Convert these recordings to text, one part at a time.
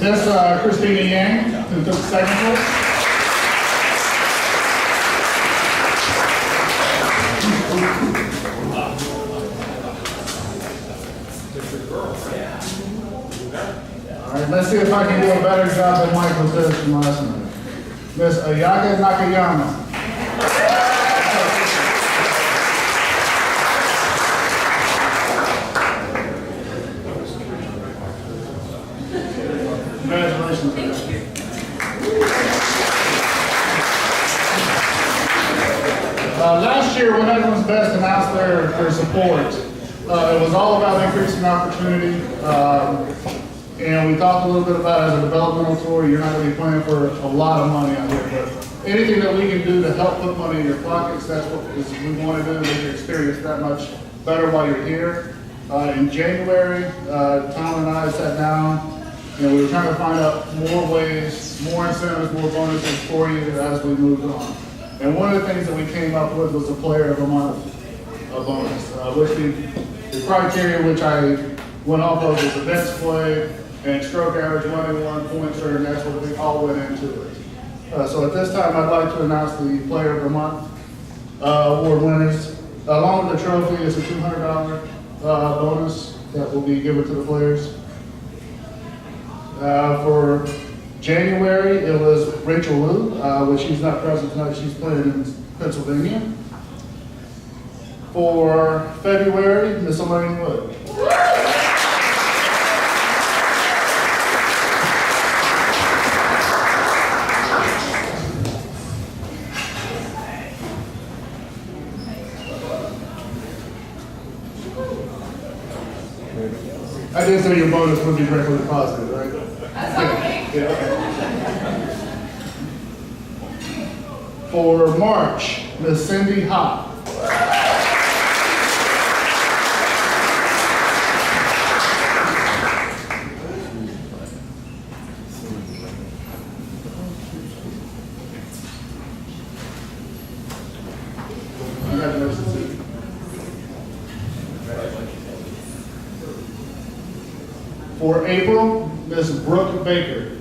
Miss Christina Yang, who took second place. All right, let's see if I can do a better job than Mike with this from last night. Miss Ayaka Nakayama. Congratulations. Last year, when Egglands Best announced their support, it was all about increasing opportunity. And we talked a little bit about as a developmental tour, you're not going to be playing for a lot of money out here, but anything that we can do to help put money in your pockets, that's what we want to do, make your experience that much better while you're here. In January, Tom and I sat down, and we were trying to find out more ways, more incentives, more bonuses for you as we moved on. And one of the things that we came up with was a Player of the Month bonus, which the criteria which I went off of was events played and stroke average, money won, points earned, that's what we all went into it. So at this time, I'd like to announce the Player of the Month award winners. Along with the trophy, it's a $200 bonus that will be given to the players. For January, it was Rachel Liu, which she's not present tonight, she's playing in Pennsylvania. For February, Miss Elaine Wood. I did say your bonus would be directly positive, right? That's okay. Yeah, okay. For March, Miss Cindy Hop. Congratulations, Cindy. For April, Miss Brooke Baker.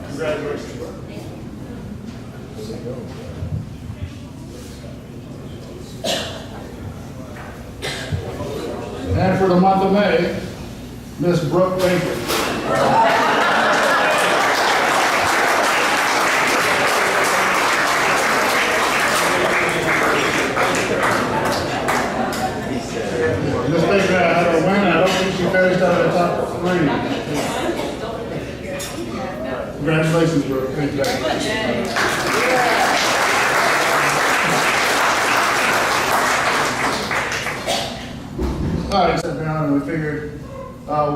Congratulations. And for the month of May, Miss Brooke Baker. Miss Baker had a win. I don't think she finished out of the top three. Congratulations, Brooke. Thank you very much. All right, sat down and we figured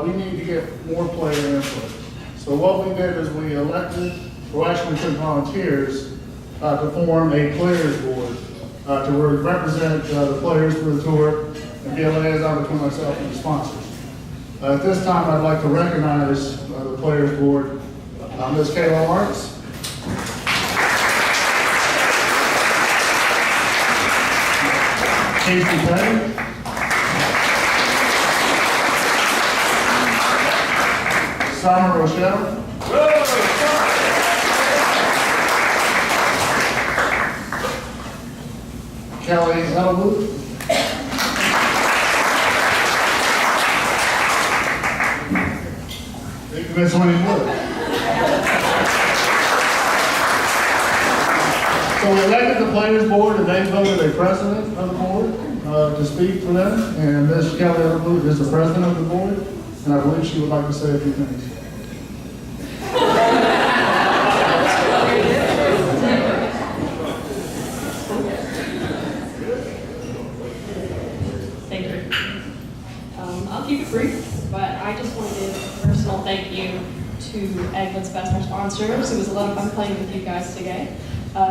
we need to get more player input. So what we did is we elected, or actually took volunteers to form a players board to represent the players for the tour and be a liaison between myself and the sponsors. At this time, I'd like to recognize the players board, Ms. Kayla Lawrence, Casey Petty, Summer Rochelle, Kelly Edelwood, Miss Winnie Wood. So we elected the players board and they voted a president of the board to speak for them. And Ms. Kelly Edelwood is the president of the board. And I believe she would like to say a few things. Thank you. I'll keep it brief, but I just want to give a personal thank you to Egglands Best, our sponsors. It was a lot of fun playing with you guys today.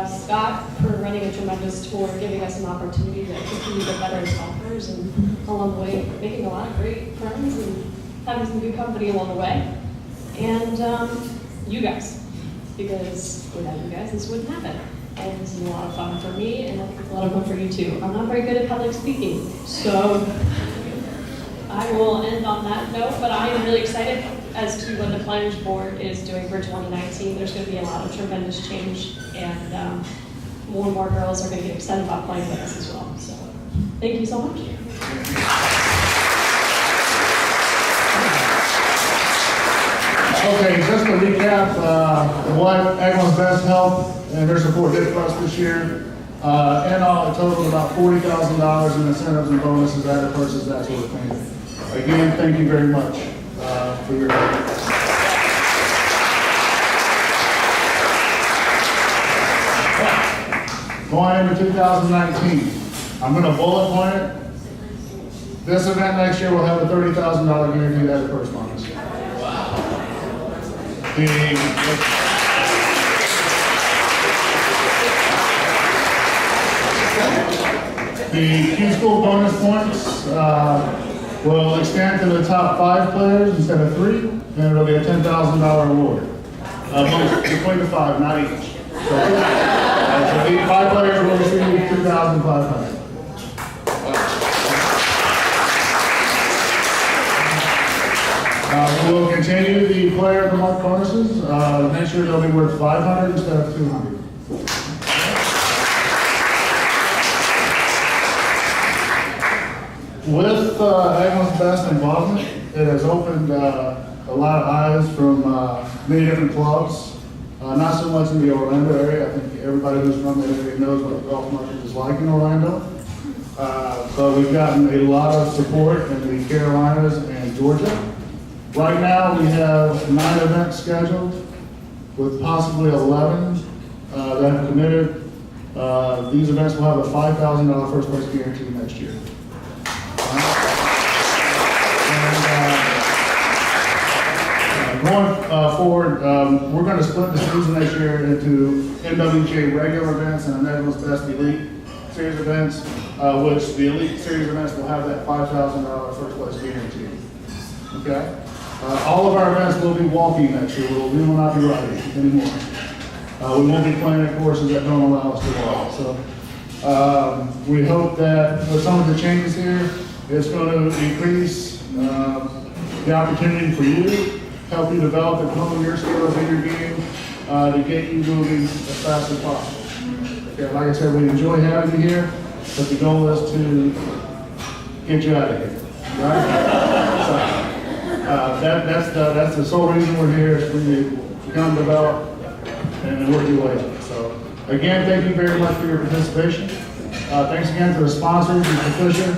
Scott for running a tremendous tour, giving us an opportunity to continue to get better as golfers, and along the way making a lot of great friends and having some good company along the way. And you guys. because without you guys, this wouldn't happen. And this is a lot of fun for me, and I think it's a lot of fun for you too. I'm not very good at public speaking, so I will end on that note, but I am really excited as to what the Players Board is doing for 2019. There's going to be a lot of tremendous change, and more and more girls are going to get excited about playing with us as well. So thank you so much. Okay, just to recap what Egglands Best Help and their support did for us this year. In all, it totaled about $40,000 in incentives and bonuses, added purses, that sort of thing. Again, thank you very much for your help. Going into 2019, I'm going to bullet point it. This event next year will have a $30,000 guaranteed added purse bonus. The Q School bonus points will extend to the top 5 players instead of 3, and it'll be a $10,000 award. Between the 5, not each. So the 5 players will receive $2,500. We will continue the Player of the Month bonuses. Next year they'll be worth $500 instead of $200. With Egglands Best involvement, it has opened a lot of eyes from many different clubs. Not so much in the Orlando area. I think everybody who's from that area knows what the golf market is like in Orlando. But we've gotten a lot of support in the Carolinas and Georgia. Right now, we have 9 events scheduled, with possibly 11 that have committed. These events will have a $5,000 first place guarantee next year. Going forward, we're going to split the season next year into NWGA regular events and Egglands Best Elite Series events, which the Elite Series events will have that $5,000 first place guarantee. Okay? All of our events will be walking next year. We will not be riding anymore. We won't be playing at courses that don't allow us to walk. So we hope that with some of the changes here, it's going to increase the opportunity for you, help you develop and hone your skills in your game to get you moving as fast as possible. Okay, like I said, we enjoy having you here, but the goal is to get you out of here. Right? That's the sole reason we're here, is for you to come develop and work your way up. So again, thank you very much for your participation. Thanks again to the sponsors, Mr. Fisher,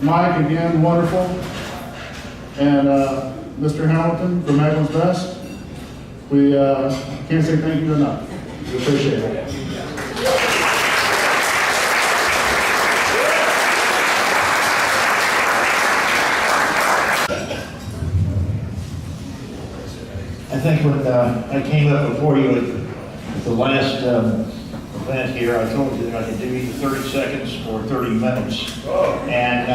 Mike, again, wonderful, and Mr. Hamilton from Egglands Best. We can't say thank you enough. We appreciate it. I think when I came up before you at the last event here, I told you that I could do either 30 seconds or 30 minutes. And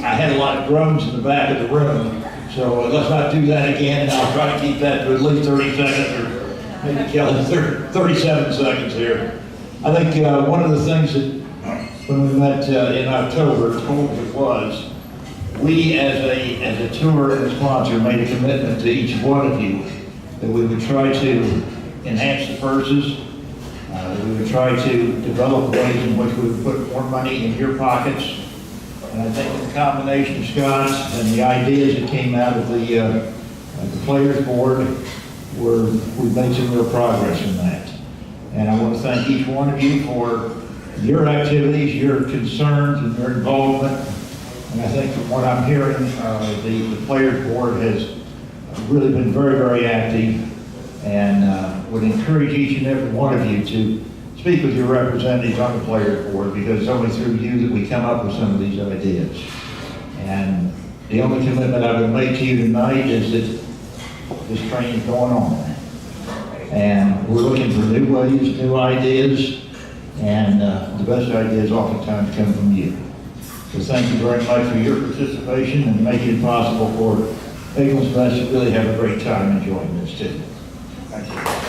I had a lot of groans in the back of the room, so let's not do that again, and I'll try to keep that to at least 30 seconds, or maybe Kelly 37 seconds here. I think one of the things that when we met in October, told it was, we as a tour and a sponsor made a commitment to each one of you that we would try to enhance the purses, that we would try to develop ways in which we would put more money in your pockets. And I think the combination of Scott's and the ideas that came out of the Players Board, we've made some real progress in that. And I want to thank each one of you for your activities, your concerns, and your involvement. And I think from what I'm hearing, the Players Board has really been very, very active, and would encourage each and every one of you to speak with your representatives on the Players Board, because it's only through you that we come up with some of these ideas. And the only commitment I would make to you tonight is that this training is going on. And we're looking for new ways, new ideas, and the best ideas oftentimes come from you. So thank you very much for your participation and making it possible for Egglands Best to really have a great time enjoying this too. Thank you.